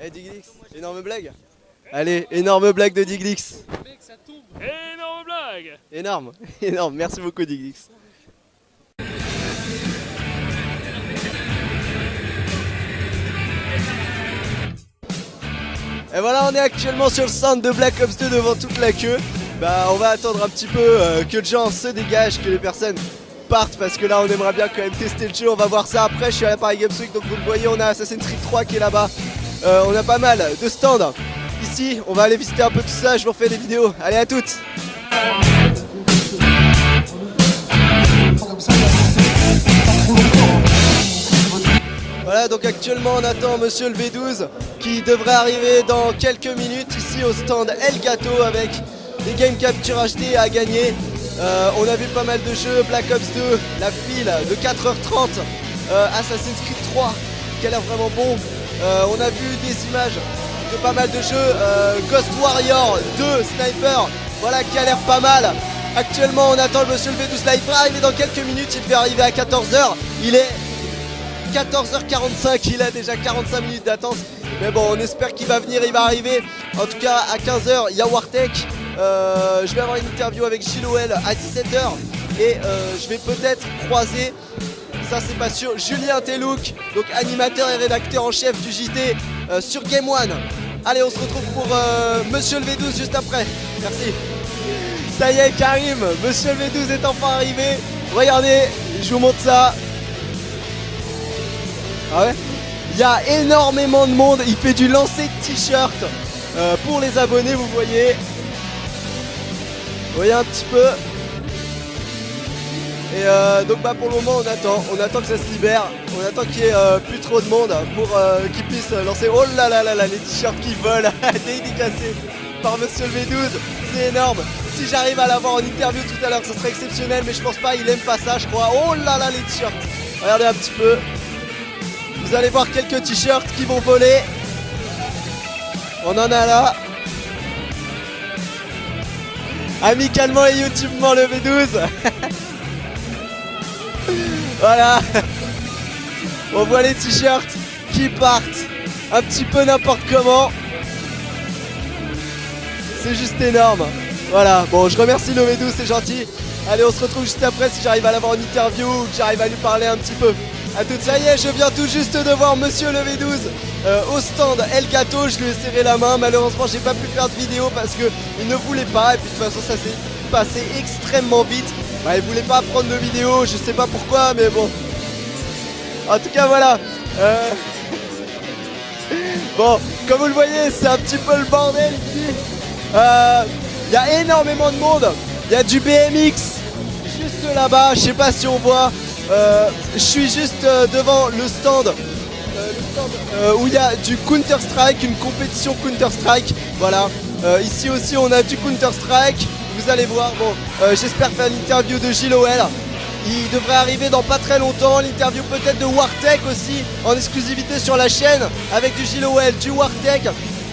Eh Diglix, énorme blague. Allez, énorme blague de Diglix. Mec, ça tombe. Énorme blague. Énorme, énorme, merci beaucoup Diglix. Et voilà, on est actuellement sur le stand de Black Ops 2 devant toute la queue. Bah on va attendre un petit peu que les gens se dégagent, que les personnes partent parce que là on aimerait bien quand même tester le jeu. On va voir ça après, je suis à la Paris Games Week donc vous le voyez, on a Assassin's Creed 3 qui est là-bas. On a pas mal de stands ici, on va aller visiter un peu tout ça, je vous refais des vidéos. Allez à toutes. Voilà, donc actuellement on attend Monsieur le V12 qui devrait arriver dans quelques minutes ici au stand Elgato avec des Game Capture HD à gagner. On a vu pas mal de jeux, Black Ops 2, la file de 4h30, Assassin's Creed 3 qui a l'air vraiment bon. On a vu des images de pas mal de jeux, Ghost Warrior 2 Sniper, voilà qui a l'air pas mal. Actuellement on attend le Monsieur le V12 là, il va arriver dans quelques minutes, il devait arriver à 14h, il est 14h45, il a déjà 45 minutes d'attente. Mais bon, on espère qu'il va venir, il va arriver. En tout cas, à 15h, il y a Wartech. Je vais avoir une interview avec Gilloel à 17h. Et je vais peut-être croiser, ça c'est pas sûr, Julien Telouk, donc animateur et rédacteur en chef du JT sur Game One. Allez, on se retrouve pour Monsieur le V12 juste après. Merci. Ça y est, Karim, Monsieur le V12 est enfin arrivé. Regardez, je vous montre ça. Ah ouais. Il y a énormément de monde, il fait du lancer de t-shirt pour les abonnés, vous voyez. Vous voyez un petit peu. Et donc bah pour le moment on attend que ça se libère, on attend qu'il n'y ait plus trop de monde pour qu'ils puissent lancer. Oh là là là là, les t-shirts qui volent, dédicacés par Monsieur le V12, c'est énorme. Si j'arrive à l'avoir en interview tout à l'heure, ce serait exceptionnel, mais je pense pas, il aime pas ça je crois. Oh là là, les t-shirts, regardez un petit peu. Vous allez voir quelques t-shirts qui vont voler. On en a là. Amicalement et YouTubement le V12. Voilà. On voit les t-shirts qui partent un petit peu n'importe comment. C'est juste énorme. Voilà, bon je remercie le V12, c'est gentil. Allez, on se retrouve juste après si j'arrive à l'avoir en interview ou que j'arrive à lui parler un petit peu. A tout, ça y est, je viens tout juste de voir Monsieur le V12 au stand Elgato. Je lui ai serré la main, malheureusement j'ai pas pu faire de vidéo parce qu'il ne voulait pas. Et puis de toute façon ça s'est passé extrêmement vite. Bah, il voulait pas prendre de vidéo, je sais pas pourquoi, mais bon. En tout cas voilà. Bon, comme vous le voyez, c'est un petit peu le bordel ici. Il y a énormément de monde. Il y a du BMX juste là-bas, je sais pas si on voit. Je suis juste devant le stand, où il y a du Counter-Strike, une compétition Counter-Strike. Voilà, ici aussi on a du Counter-Strike. Vous allez voir, bon, j'espère faire l'interview de Gilloel. Il devrait arriver dans pas très longtemps. L'interview peut-être de Wartech aussi, en exclusivité sur la chaîne, avec du Gilloel, du Wartech.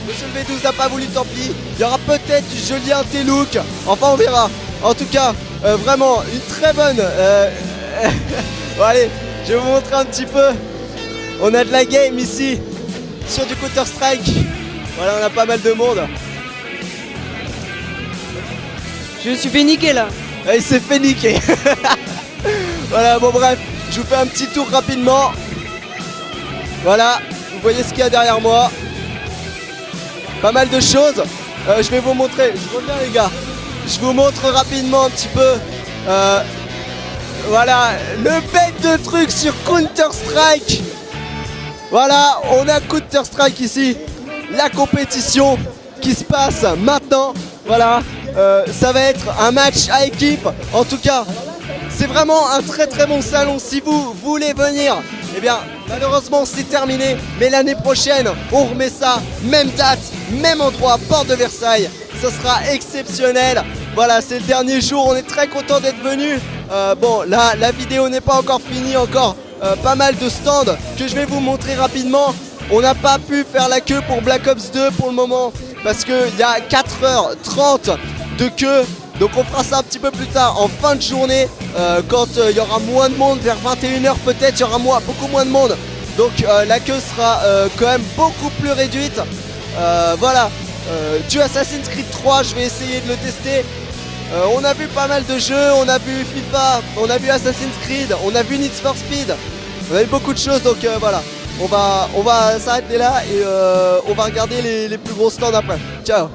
Monsieur le V12 n'a pas voulu, tant pis. Il y aura peut-être du Julien Telouk. Enfin on verra. En tout cas, vraiment une très bonne... Bon allez, je vais vous montrer un petit peu. On a de la game ici sur du Counter Strike. Voilà, on a pas mal de monde. Je me suis fait niquer là. Il s'est fait niquer. Voilà, bon bref, je vous fais un petit tour rapidement. Voilà, vous voyez ce qu'il y a derrière moi. Pas mal de choses. Je vais vous montrer, je reviens les gars. Je vous montre rapidement un petit peu. Voilà, le bête de trucs sur Counter-Strike. Voilà, on a Counter-Strike ici. La compétition qui se passe maintenant. Voilà, ça va être un match à équipe. En tout cas, c'est vraiment un très très bon salon. Si vous voulez venir, eh bien, malheureusement c'est terminé. Mais l'année prochaine, on remet ça. Même date, même endroit, porte de Versailles. Ce sera exceptionnel. Voilà, c'est le dernier jour. On est très content d'être venu. Bon, là, la vidéo n'est pas encore finie. Encore pas mal de stands que je vais vous montrer rapidement. On n'a pas pu faire la queue pour Black Ops 2 pour le moment parce qu'il y a 4h30 de queue. Donc on fera ça un petit peu plus tard en fin de journée quand il y aura moins de monde, vers 21h peut-être, il y aura beaucoup moins de monde. Donc la queue sera quand même beaucoup plus réduite. Voilà, du Assassin's Creed 3, je vais essayer de le tester. On a vu pas mal de jeux, on a vu FIFA, on a vu Assassin's Creed, on a vu Need for Speed. On a vu beaucoup de choses, donc voilà. On va s'arrêter là et on va regarder les plus gros stands après. Ciao.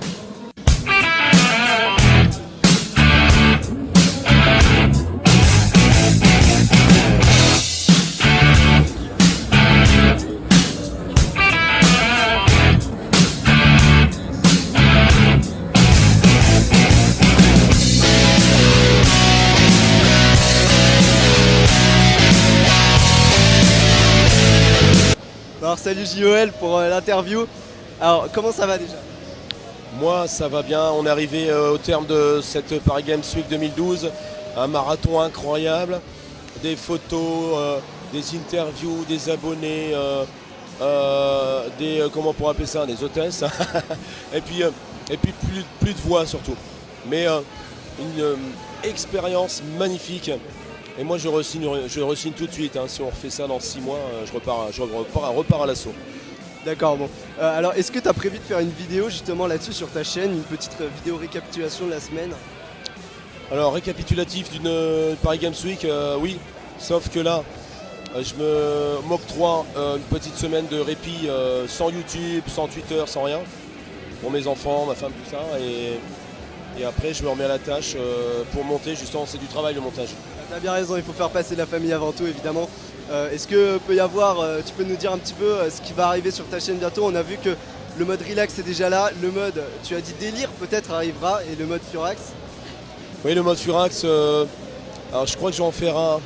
Alors salut JOL pour l'interview. Alors comment ça va déjà? Moi ça va bien, on est arrivé au terme de cette Paris Games Week 2012, un marathon incroyable, des photos, des interviews, des abonnés, comment on pourrait appeler ça, des hôtesses, et puis plus de voix surtout. Mais une expérience magnifique. Et moi je re-signe tout de suite, hein. Si on refait ça dans 6 mois, je repars à l'assaut. D'accord, bon. Alors est-ce que tu as prévu de faire une vidéo justement là-dessus sur ta chaîne, une petite vidéo récapitulation de la semaine? Alors récapitulatif d'une Paris Games Week, oui, sauf que là, je m'octroie une petite semaine de répit sans YouTube, sans Twitter, sans rien, pour mes enfants, ma femme, tout ça, et après je me remets à la tâche pour monter, justement c'est du travail le montage. Tu as bien raison, il faut faire passer la famille avant tout évidemment. Est-ce que peut y avoir, tu peux nous dire un petit peu ce qui va arriver sur ta chaîne bientôt? On a vu que le mode relax est déjà là, le mode, tu as dit délire peut-être arrivera, et le mode furax? Oui, le mode furax, alors je crois que je vais en faire un,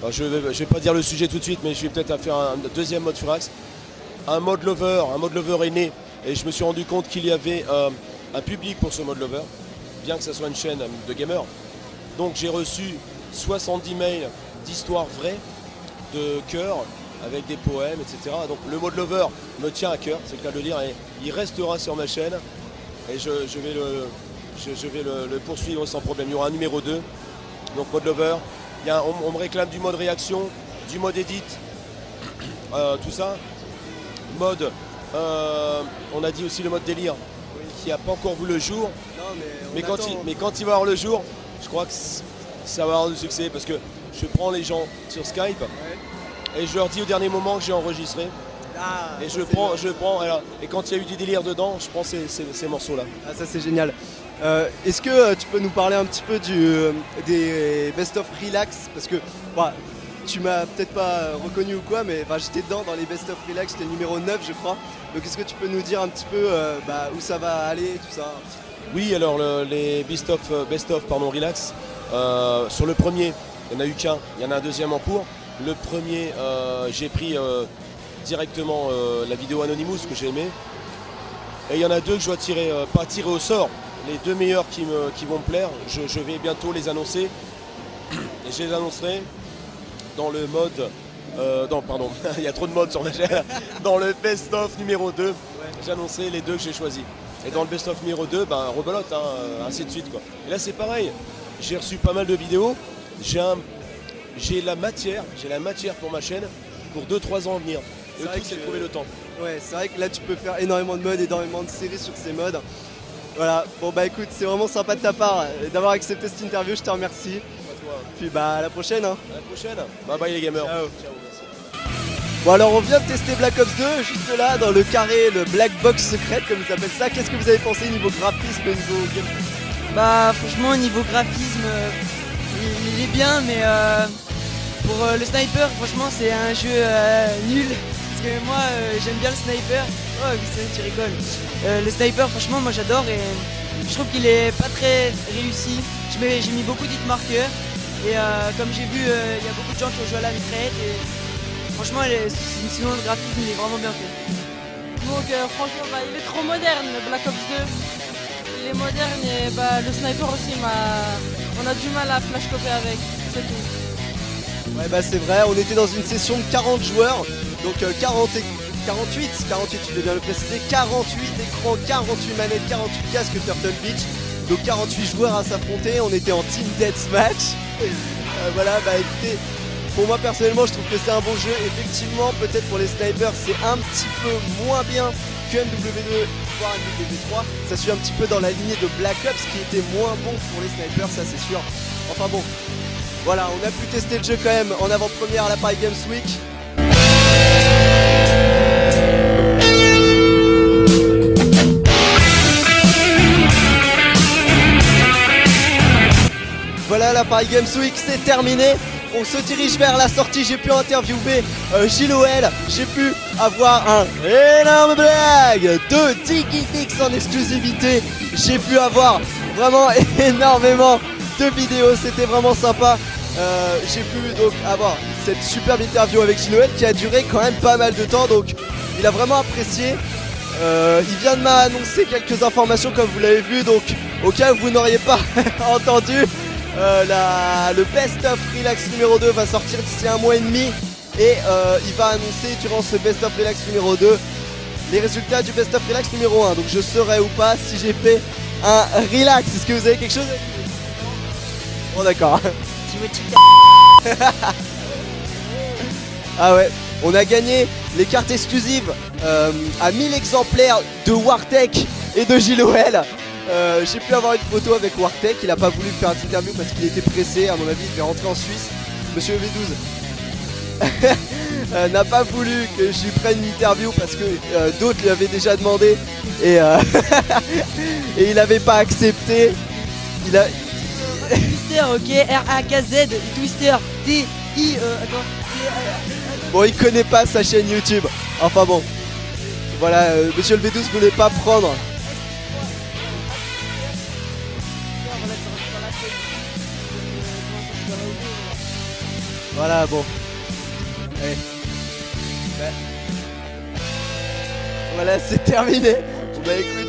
alors je vais pas dire le sujet tout de suite, mais je vais peut-être faire un deuxième mode furax. Un mode lover est né, et je me suis rendu compte qu'il y avait un public pour ce mode lover, bien que ça soit une chaîne de gamers. Donc j'ai reçu 70 mails d'histoires vraies, de cœur, avec des poèmes, etc. Donc le mode lover me tient à cœur, c'est le cas de le dire, et il restera sur ma chaîne, et je vais le poursuivre sans problème. Il y aura un numéro 2, donc mode lover. On me réclame du mode réaction, du mode edit, tout ça. Mode, on a dit aussi le mode délire, qui n'a pas encore vu le jour, Non, mais quand il va avoir le jour, je crois que ça va avoir du succès, parce que je prends les gens sur Skype, et je leur dis au dernier moment que j'ai enregistré, et je prends, et quand il y a eu du délire dedans, je prends ces morceaux-là. Ah, ça c'est génial. Est-ce que tu peux nous parler un petit peu des Best of Relax? Parce que bah, tu m'as peut-être pas reconnu ou quoi, mais j'étais dedans dans les Best of Relax, j'étais le numéro 9 je crois. Donc est-ce que tu peux nous dire un petit peu où ça va aller, tout ça? Oui, alors les Best of Relax, sur le premier, il n'y en a eu qu'un, il y en a un deuxième en cours. Le premier, j'ai pris directement la vidéo Anonymous que j'ai aimé. Et il y en a deux que je dois tirer, pas tirer au sort. Les deux meilleurs qui vont me plaire, je vais bientôt les annoncer. Et je les annoncerai dans le mode... non, pardon, il y a trop de modes sur ma chaîne. Dans le best-of numéro 2, j'annoncerai les deux que j'ai choisis. Et dans le best-of numéro 2, rebelote, hein, ainsi de suite, quoi. Et là c'est pareil, j'ai reçu pas mal de vidéos, j'ai la matière pour ma chaîne pour 2-3 ans à venir. Et le truc c'est de trouver le temps. Ouais, c'est vrai que là tu peux faire énormément de modes, énormément de séries sur ces modes. Voilà, bon écoute, c'est vraiment sympa de ta part d'avoir accepté cette interview, je te remercie. Puis à la prochaine. Hein. À la prochaine. Bye bye les gamers. Ciao. Bon alors on vient de tester Black Ops 2, juste là dans le carré, le Black Box secret comme ils appellent ça. Qu'est-ce que vous avez pensé niveau graphisme, niveau gameplay? Bah franchement niveau graphisme il est bien, mais pour le sniper franchement c'est un jeu nul. Parce que moi j'aime bien le sniper. Oh tu rigoles. Le sniper franchement moi j'adore, et je trouve qu'il est pas très réussi. J'ai mis beaucoup d'hitmarkers, et comme j'ai vu il y a beaucoup de gens qui ont joué à la mitraillette, et franchement sinon le graphisme il est vraiment bien fait. Donc franchement il est trop moderne le Black Ops 2. Il est moderne, et le sniper aussi on a du mal à flash coper avec, c'est tout. Ouais c'est vrai, on était dans une session de 40 joueurs, donc 48, tu fais bien le préciser, 48 écrans, 48 manettes, 48 casques Turtle Beach, donc 48 joueurs à s'affronter, on était en team deathmatch. Voilà, écoutez, Pour moi personnellement je trouve que c'est un bon jeu. Effectivement peut-être pour les snipers c'est un petit peu moins bien que MW2 voire MW3. Ça suit un petit peu dans la lignée de Black Ops qui était moins bon pour les snipers, ça c'est sûr. Enfin bon, voilà, on a pu tester le jeu quand même en avant-première à la Paris Games Week. Voilà, la Paris Games Week c'est terminé. On se dirige vers la sortie, j'ai pu interviewer JLOL, j'ai pu avoir un énorme blague de DigiDix en exclusivité. J'ai pu avoir vraiment énormément de vidéos, c'était vraiment sympa. J'ai pu donc avoir cette superbe interview avec JLOL qui a duré quand même pas mal de temps, donc il a vraiment apprécié. Il vient de m'annoncer quelques informations comme vous l'avez vu, donc au cas où vous n'auriez pas entendu, le Best of Relax numéro 2 va sortir d'ici 1 mois et demi et il va annoncer durant ce Best of Relax numéro 2 les résultats du Best of Relax numéro 1. Donc je saurai ou pas si j'ai fait un relax. Est-ce que vous avez quelque chose à dire? Bon d'accord. Ah ouais, on a gagné les cartes exclusives à 1000 exemplaires de Wartech et de JLOL. J'ai pu avoir une photo avec Wartech, il a pas voulu faire une interview parce qu'il était pressé, à mon avis il devait rentrer en Suisse. Monsieur V12 n'a pas voulu que je lui prenne une interview parce que d'autres lui avaient déjà demandé et, et il avait pas accepté. Il a... Twister, ok, R-A-K-Z, Twister, T-I, attends, Bon, il connaît pas sa chaîne YouTube. Enfin bon, voilà, monsieur le V12 voulait pas prendre. Voilà, bon. Allez. Ouais. Voilà, c'est terminé. Bon, bah écoute,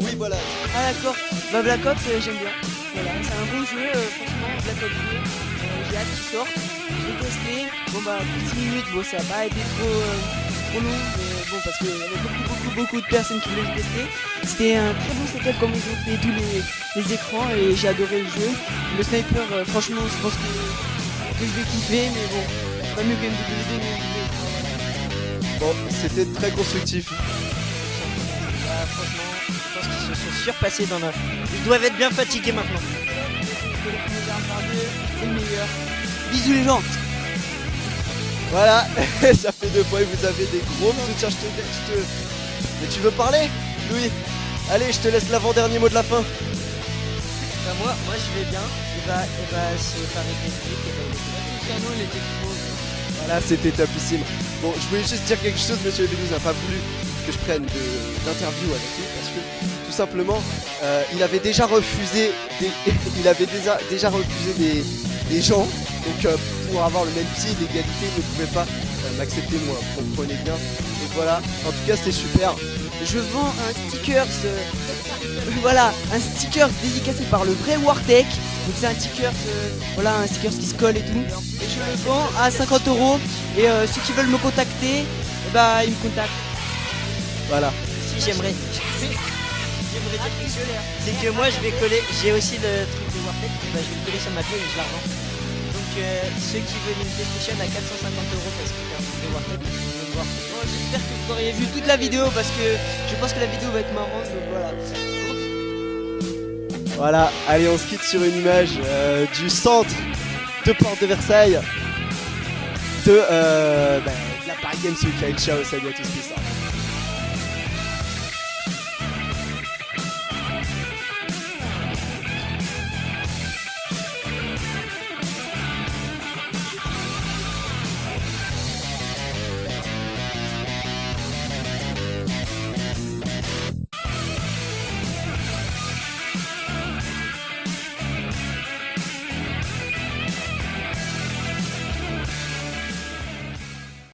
oui, voilà. Ah d'accord, bah Black Ops j'aime bien. Voilà, c'est un bon jeu, franchement, Black Ops 2, j'ai hâte qu'il sorte. Je l'ai testé, bon bah 6 minutes, bon ça a pas été trop long, mais bon parce qu'il y avait beaucoup de personnes qui voulaient le tester. C'était un très bon setup comme ils ont fait tous les écrans et j'ai adoré le jeu. Le sniper, franchement je pense que je vais kiffer, mais bon, pas mieux que MW2 ni MW3. Bon, c'était très constructif. Franchement, je pense qu'ils se sont surpassés dans leur... Ils doivent être bien fatigués maintenant. C'est le meilleur. Bisous les gens. Voilà, ça fait 2 fois et vous avez des gros bisous. Tiens, je te... Mais tu veux parler, Louis? Allez, je te laisse l'avant-dernier mot de la fin. Bah moi je vais bien. Et bah c'est pareil que Il était trop. Voilà, c'était topissime. Bon, je voulais juste dire quelque chose, monsieur V12 n'a pas voulu que je prenne d'interview avec lui parce que tout simplement il avait déjà refusé des gens, donc pour avoir le même pied d'égalité il ne pouvait pas m'accepter moi, vous comprenez bien. Donc voilà, en tout cas c'était super. Je vends un stickers, voilà, un stickers dédicacé par le vrai Wartech. Donc c'est un stickers, voilà, un stickers qui se colle et tout. Et je le vends à 50 €. Et ceux qui veulent me contacter, bah ils me contactent. Voilà. Si j'aimerais dire quelque chose, c'est que moi je vais coller, j'ai aussi le truc de Wartech, bah, je vais le coller sur ma pied et je la revends. Donc ceux qui veulent une PlayStation à 450 € parce qu'il y a un truc de Wartech, ils vont le voir. Bon, j'espère que vous auriez vu toute la vidéo parce que je pense que la vidéo va être marrante, donc voilà. Voilà, allez on se quitte sur une image du centre de Porte de Versailles de la Paris Games Week. Allez, ciao, salut à tous.